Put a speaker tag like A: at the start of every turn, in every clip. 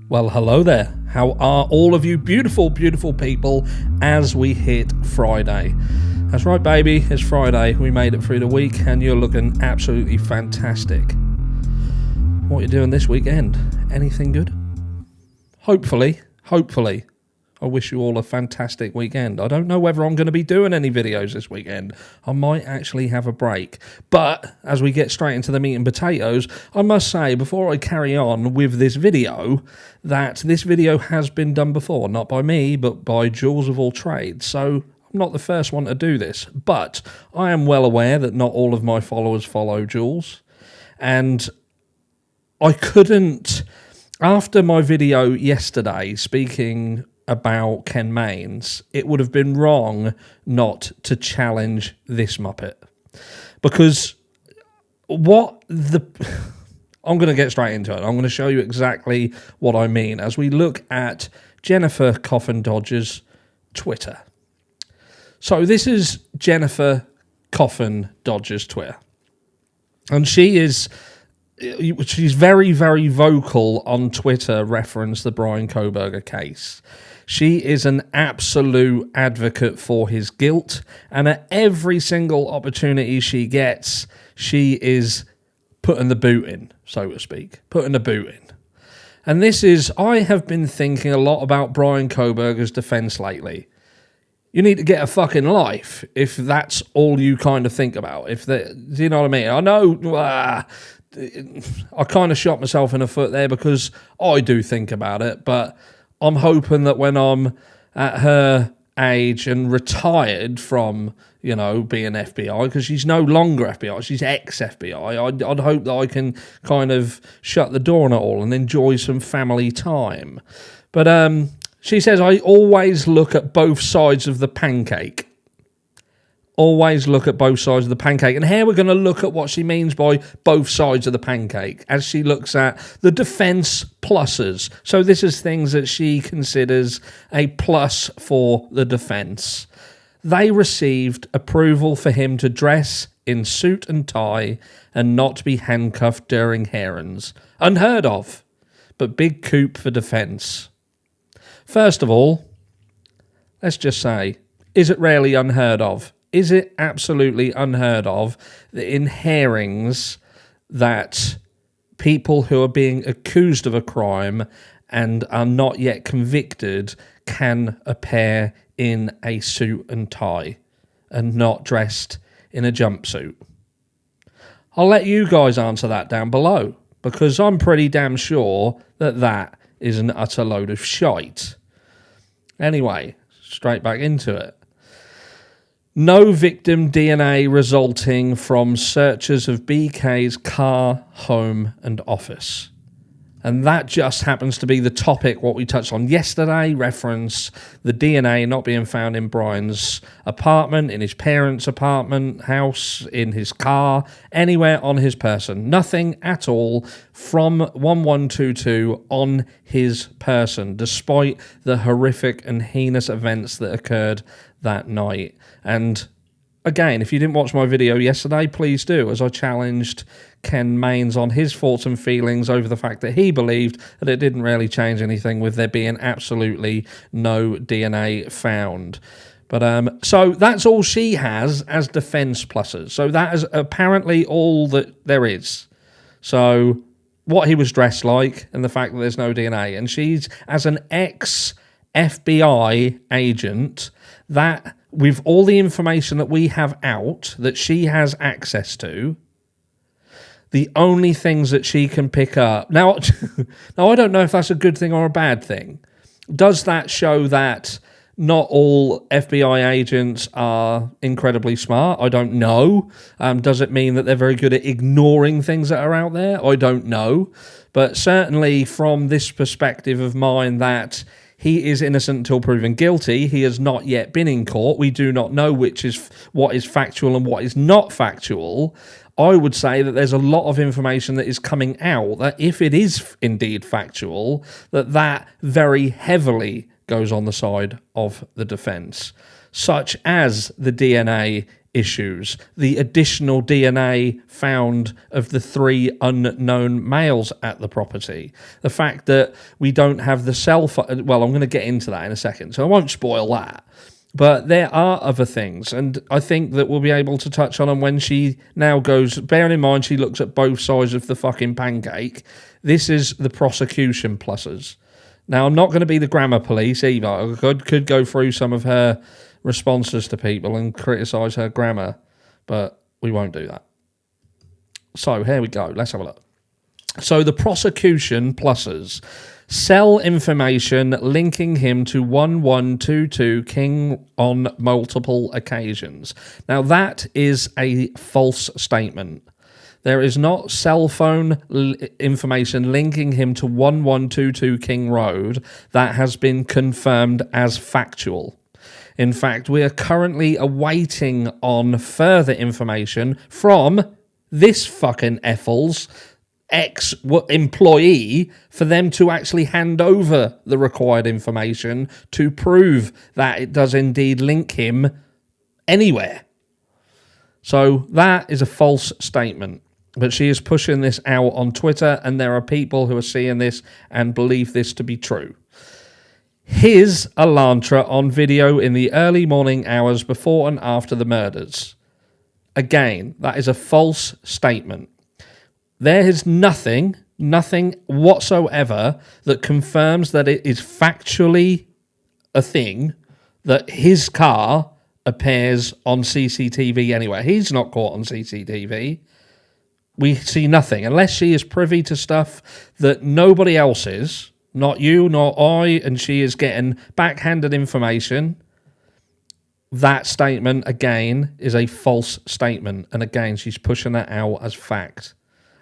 A: Well, hello there. How are all of you beautiful, beautiful people as we hit Friday? That's right, baby. It's Friday. We made it through the week and you're looking absolutely fantastic. What are you doing this weekend? Anything good? Hopefully. I wish you all a fantastic weekend. I don't know whether I'm going to be doing any videos this weekend. I might actually have a break. But as we get straight into the meat and potatoes, I must say, before I carry on with this video, that this video has been done before. Not by me, but by Jules of all trades. So I'm not the first one to do this. But I am well aware that not all of my followers follow Jules. And I couldn't, after my video yesterday speaking about Ken Mains, it would have been wrong not to challenge this Muppet. Because I'm going to get straight into it. I'm going to show you exactly what I mean as we look at Jennifer Coffindaffer's Twitter. So this is Jennifer Coffindaffer's Twitter. And she's very, very vocal on Twitter, reference the Bryan Kohberger case. She is an absolute advocate for his guilt, and at every single opportunity she gets, she is putting the boot in, so to speak, putting the boot in. And I have been thinking a lot about Bryan Kohberger's defense lately. You need to get a fucking life if that's all you kind of think about. Do you know what I mean? I know I kind of shot myself in the foot there because I do think about it, but I'm hoping that when I'm at her age and retired from, being FBI, because she's no longer FBI, she's ex-FBI, I'd hope that I can kind of shut the door on it all and enjoy some family time. But she says, I always look at both sides of the pancake. Always look at both sides of the pancake. And here we're going to look at what she means by both sides of the pancake as she looks at the defense pluses. So this is things that she considers a plus for the defense. They received approval for him to dress in suit and tie and not be handcuffed during hearings. Unheard of, but big coup for defense. First of all, let's just say, is it really unheard of? Is it absolutely unheard of that in hearings that people who are being accused of a crime and are not yet convicted can appear in a suit and tie and not dressed in a jumpsuit? I'll let you guys answer that down below, because I'm pretty damn sure that is an utter load of shite. Anyway, straight back into it. No victim DNA resulting from searches of BK's car, home, and office. And that just happens to be the topic, what we touched on yesterday, reference the DNA not being found in Bryan's apartment, in his parents' apartment, house, in his car, anywhere on his person. Nothing at all from 1122 on his person, despite the horrific and heinous events that occurred that night. And again, if you didn't watch my video yesterday, please do, as I challenged Ken Mains on his thoughts and feelings over the fact that he believed that it didn't really change anything with there being absolutely no DNA found. But so that's all she has as defense pluses. So that is apparently all that there is. So what he was dressed like and the fact that there's no DNA. And she's, as an ex-FBI agent, that with all the information that we have out, that she has access to, the only things that she can pick up. Now, I don't know if that's a good thing or a bad thing. Does that show that not all FBI agents are incredibly smart? I don't know. Does it mean that they're very good at ignoring things that are out there? I don't know. But certainly from this perspective of mine that he is innocent until proven guilty. He has not yet been in court. We do not know what is factual and what is not factual. I would say that there's a lot of information that is coming out that if it is indeed factual, that very heavily goes on the side of the defense, such as the DNA issues, the additional DNA found of the 3 unknown males at the property, the fact that we don't have the cell phone. Well, I'm going to get into that in a second, so I won't spoil that. But there are other things, and I think that we'll be able to touch on them when she now goes, bearing in mind she looks at both sides of the fucking pancake. This is the prosecution pluses. Now, I'm not going to be the grammar police either. I could go through some of her responses to people and criticise her grammar, but we won't do that. So, here we go. Let's have a look. So, the prosecution pluses. Cell information linking him to 1122 King on multiple occasions. Now, that is a false statement. There is not cell phone information linking him to 1122 King Road that has been confirmed as factual. In fact, we are currently awaiting on further information from this fucking Ethel's ex-employee for them to actually hand over the required information to prove that it does indeed link him anywhere. So that is a false statement. But she is pushing this out on Twitter, and there are people who are seeing this and believe this to be true. His Elantra on video in the early morning hours before and after the murders. Again, that is a false statement. There is nothing whatsoever that confirms that it is factually a thing that his car appears on CCTV anywhere. He's not caught on CCTV. We see nothing. Unless she is privy to stuff that nobody else is, not you, nor I, and she is getting backhanded information. That statement, again, is a false statement. And again, she's pushing that out as fact,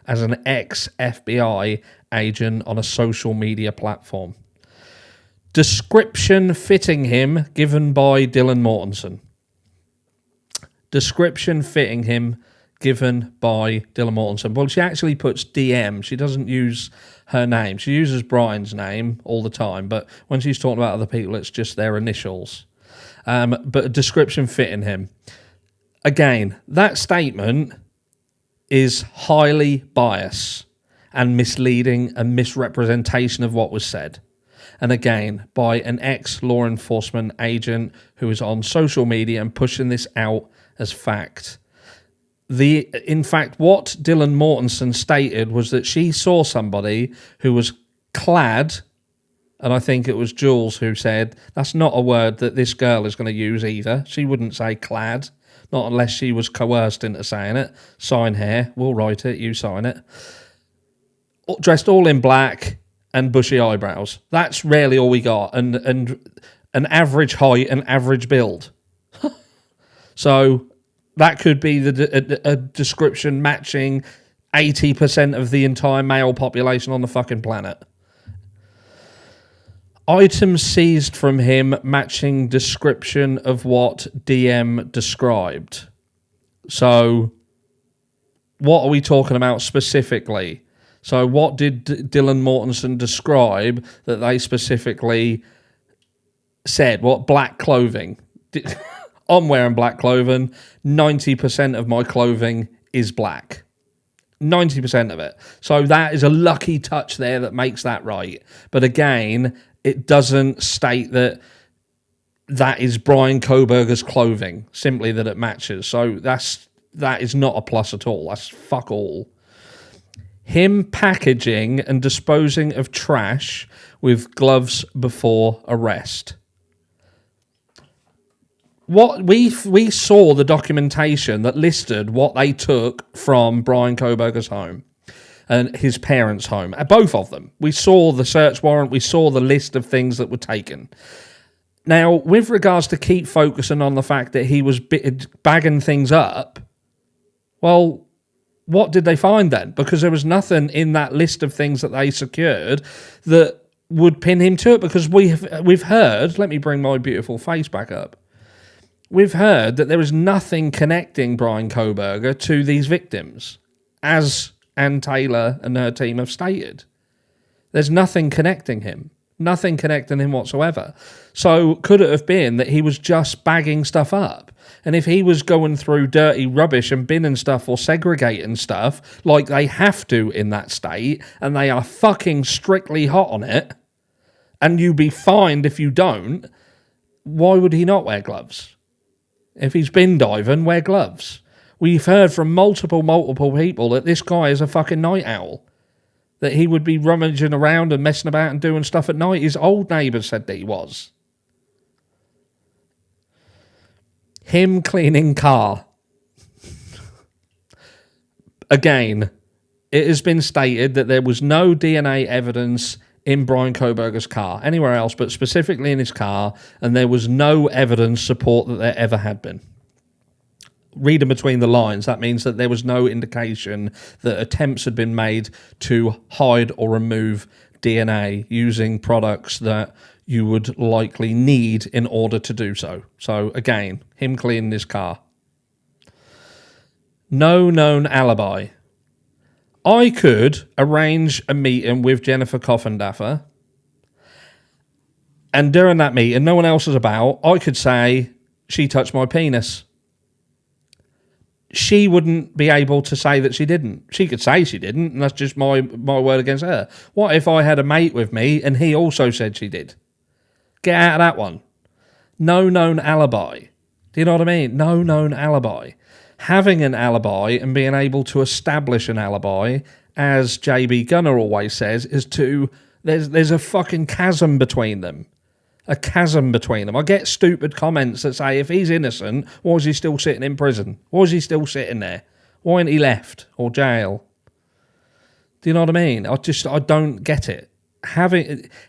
A: as an ex-FBI agent on a social media platform. Description fitting him given by Dylan Mortensen. Description fitting him given by Dylan Mortensen. Well, she actually puts DM. She doesn't use her name. She uses Brian's name all the time, but when she's talking about other people, it's just their initials. But a description fitting him. Again, that statement is highly biased and misleading and misrepresentation of what was said. And again, by an ex-law enforcement agent who is on social media and pushing this out as fact. In fact, what Dylan Mortensen stated was that she saw somebody who was clad, and I think it was Jules who said, that's not a word that this girl is going to use either. She wouldn't say clad. Not unless she was coerced into saying it. Sign here, we'll write it, you sign it. Dressed all in black and bushy eyebrows. That's really all we got. And an average height and average build. So that could be a description matching 80% of the entire male population on the fucking planet. Items seized from him matching description of what DM described. So, what are we talking about specifically? So, what did Dylan Mortensen describe that they specifically said? What black clothing? I'm wearing black clothing. 90% of my clothing is black. 90% of it. So, that is a lucky touch there that makes that right. But again, it doesn't state that is Bryan Kohberger's clothing, simply that it matches. So that is not a plus at all. That's fuck all. Him packaging and disposing of trash with gloves before arrest. What we saw the documentation that listed what they took from Bryan Kohberger's home. And his parents' home, both of them. We saw the search warrant, we saw the list of things that were taken. Now, with regards to keep focusing on the fact that he was bagging things up, well, what did they find then? Because there was nothing in that list of things that they secured that would pin him to it, because we've heard, let me bring my beautiful face back up, we've heard that there is nothing connecting Bryan Kohberger to these victims, as Ann Taylor and her team have stated. There's nothing connecting him. Nothing connecting him whatsoever. So could it have been that he was just bagging stuff up? And if he was going through dirty rubbish and binning stuff or segregating stuff like they have to in that state, and they are fucking strictly hot on it, and you'd be fined if you don't, why would he not wear gloves? If he's bin diving, wear gloves. We've heard from multiple people that this guy is a fucking night owl. That he would be rummaging around and messing about and doing stuff at night. His old neighbours said that he was. Him cleaning car. Again, it has been stated that there was no DNA evidence in Bryan Kohberger's car, anywhere else, but specifically in his car, and there was no evidence support that there ever had been. Reading between the lines, that means that there was no indication that attempts had been made to hide or remove DNA using products that you would likely need in order to do so. So again, him cleaning his car. No known alibi. I could arrange a meeting with Jennifer Coffindaffer, and during that meeting, no one else is about, I could say, she touched my penis. She wouldn't be able to say that she didn't. She could say she didn't, and that's just my word against her. What if I had a mate with me and he also said she did? Get out of that one. No known alibi. Do you know what I mean? No known alibi. Having an alibi and being able to establish an alibi, as JB Gunner always says, is there's a fucking chasm between them. A chasm between them. I get stupid comments that say, if he's innocent, why is he still sitting in prison? Why is he still sitting there? Why ain't he left? Or jail? Do you know what I mean? I don't get it.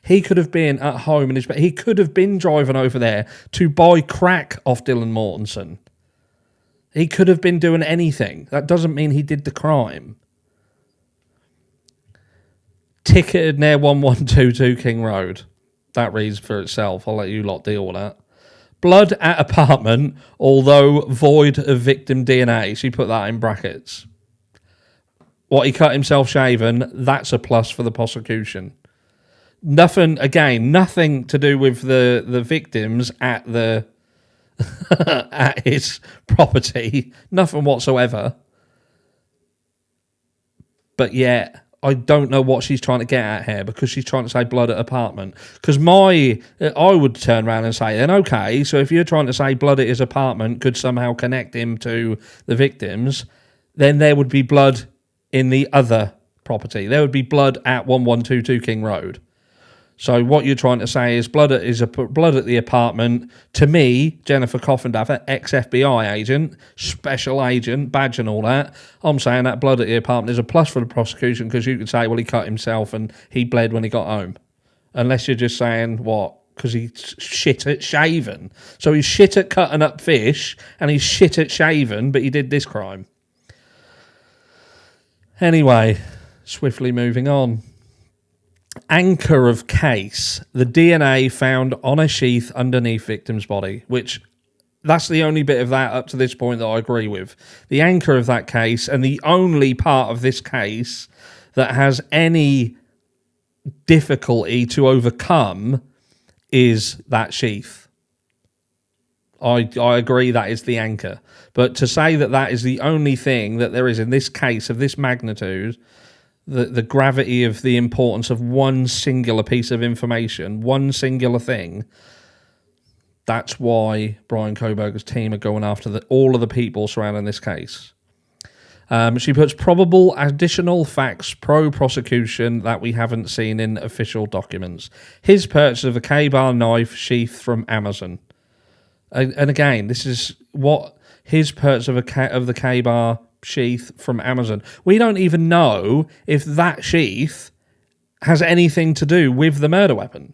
A: He could have been at home, he could have been driving over there to buy crack off Dylan Mortensen. He could have been doing anything. That doesn't mean he did the crime. Ticketed near 1122 King Road. That reads for itself. I'll let you lot deal with that. Blood at apartment, although void of victim DNA. She put that in brackets. What, he cut himself shaving? That's a plus for the prosecution. Nothing to do with the victims at the at his property. Nothing whatsoever. But yeah, I don't know what she's trying to get at here, because she's trying to say blood at apartment. Because I would turn around and say, then okay, so if you're trying to say blood at his apartment could somehow connect him to the victims, then there would be blood in the other property. There would be blood at 1122 King Road. So what you're trying to say is blood at the apartment. To me, Jennifer Coffindaffer, ex-FBI agent, special agent, badge and all that, I'm saying that blood at the apartment is a plus for the prosecution, because you could say, well, he cut himself and he bled when he got home. Unless you're just saying, what, because he's shit at shaving. So he's shit at cutting up fish and he's shit at shaving, but he did this crime. Anyway, swiftly moving on. Anchor of case, the DNA found on a sheath underneath victim's body, which that's the only bit of that up to this point that I agree with. The anchor of that case, and the only part of this case that has any difficulty to overcome, is that sheath. I agree that is the anchor. But to say that that is the only thing that there is in this case of this magnitude, the gravity of the importance of one singular piece of information, one singular thing, that's why Bryan Kohberger's team are going after all of the people surrounding this case. She puts probable additional facts pro-prosecution that we haven't seen in official documents. His purchase of a K-bar knife sheath from Amazon. And again, this is what his purchase of the K-bar sheath from Amazon. We don't even know if that sheath has anything to do with the murder weapon.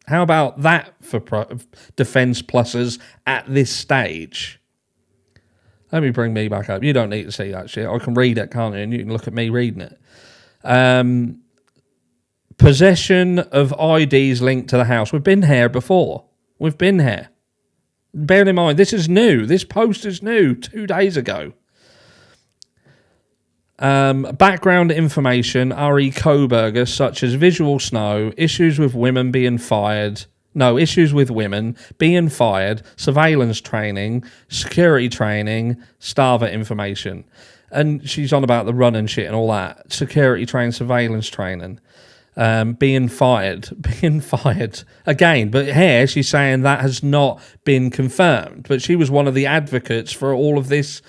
A: How about that for defense pluses at this stage? Let me bring me back up. You don't need to see that shit. I can read it, can't you? And you can look at me reading it. Possession of IDs linked to the house. We've been here before. We've been here. Bear in mind, this is new. This post is new 2 days ago. Background information, Bryan Kohberger, such as visual snow, issues with women being fired, surveillance training, security training, starver information. And she's on about the run and shit and all that. Security training, surveillance training. Being fired. Again, but here she's saying that has not been confirmed. But she was one of the advocates for all of this.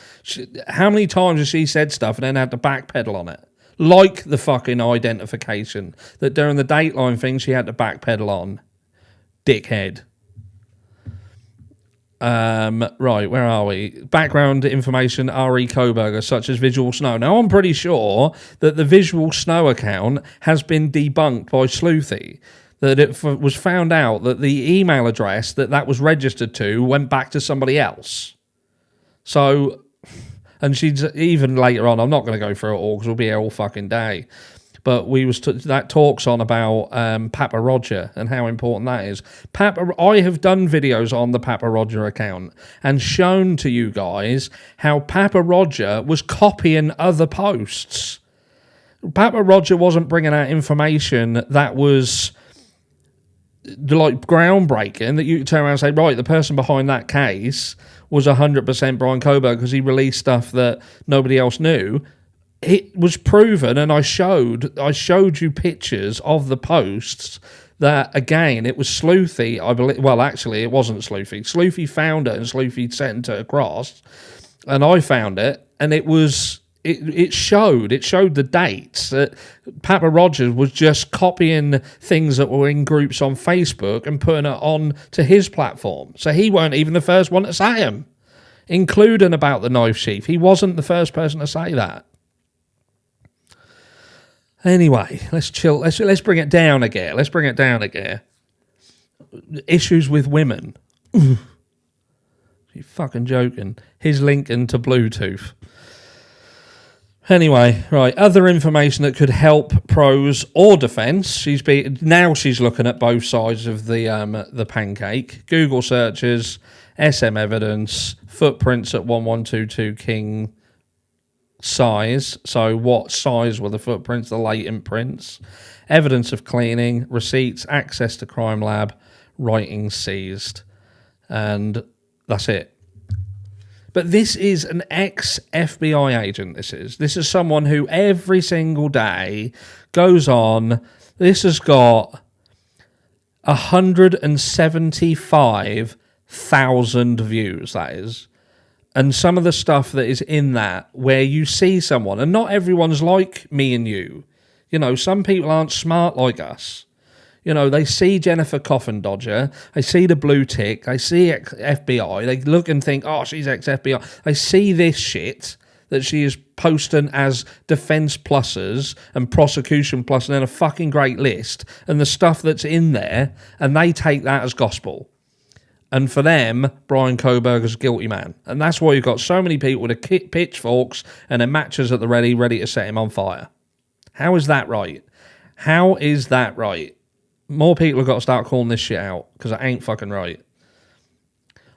A: How many times has she said stuff and then had to backpedal on it? Like the fucking identification. That during the Dateline thing she had to backpedal on. Dickhead. Right, where are we? Background information, Bryan Kohberger, such as visual snow. Now, I'm pretty sure that the visual snow account has been debunked by Sleuthy. That it was found out that the email address that was registered to went back to somebody else. So, and she's even later on, I'm not going to go through it all because we'll be here all fucking day. But that talks on about Papa Roger and how important that is. I have done videos on the Papa Roger account and shown to you guys how Papa Roger was copying other posts. Papa Roger wasn't bringing out information that was like groundbreaking, that you could turn around and say, right, the person behind that case was 100% Bryan Kohberger because he released stuff that nobody else knew. It was proven, and I showed you pictures of the posts that, again, it was Sleuthy, I believe. Well, actually, it wasn't Sleuthy. Sleuthy found it, and Sleuthy sent it across, and I found it, and it showed the dates. That Papa Rogers was just copying things that were in groups on Facebook and putting it on to his platform. So he weren't even the first one to say him, including about the knife sheath. He wasn't the first person to say that. Anyway, let's chill. Let's bring it down a gear. Issues with women. You fucking joking. His link into Bluetooth. Anyway, right. Other information that could help pros or defence. She's looking at both sides of the pancake. Google searches, SM evidence, footprints at 1122 King size. So what size were the footprints, the latent prints? Evidence of cleaning, receipts, access to crime lab, writings seized. And that's it. But this is an ex-FBI agent, this is someone who every single day goes on. This has got 175,000 views, that is. And some of the stuff that is in that, where you see someone, and not everyone's like me and you. You know, some people aren't smart like us. You know, they see Jennifer Coffindaffer, they see the blue tick, they see FBI, they look and think, oh, she's ex-FBI. They see this shit that she is posting as defence pluses and prosecution plus and then a fucking great list, and the stuff that's in there, and they take that as gospel. And for them, Bryan Kohberger's a guilty man. And that's why you've got so many people with pitchforks and their matches at the ready to set him on fire. How is that right? How is that right? More people have got to start calling this shit out, because it ain't fucking right.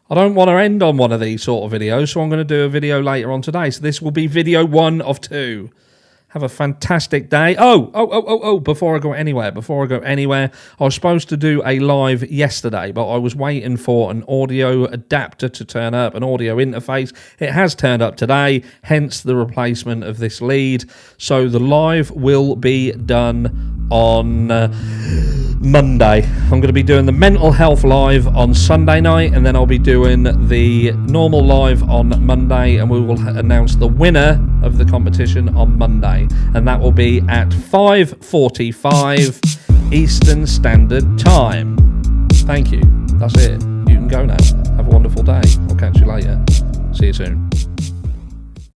A: I don't want to end on one of these sort of videos, so I'm going to do a video later on today. So this will be video 1 of 2. Have a fantastic day. Before I go anywhere, I was supposed to do a live yesterday, but I was waiting for an audio adapter to turn up, an audio interface. It has turned up today, hence the replacement of this lead. So the live will be done on Monday. I'm going to be doing the mental health live on Sunday night, and then I'll be doing the normal live on Monday, and we will announce the winner of the competition on Monday, and that will be at 5:45 Eastern Standard Time. Thank you. That's it. You can go now. Have a wonderful day. I'll catch you later. See you soon.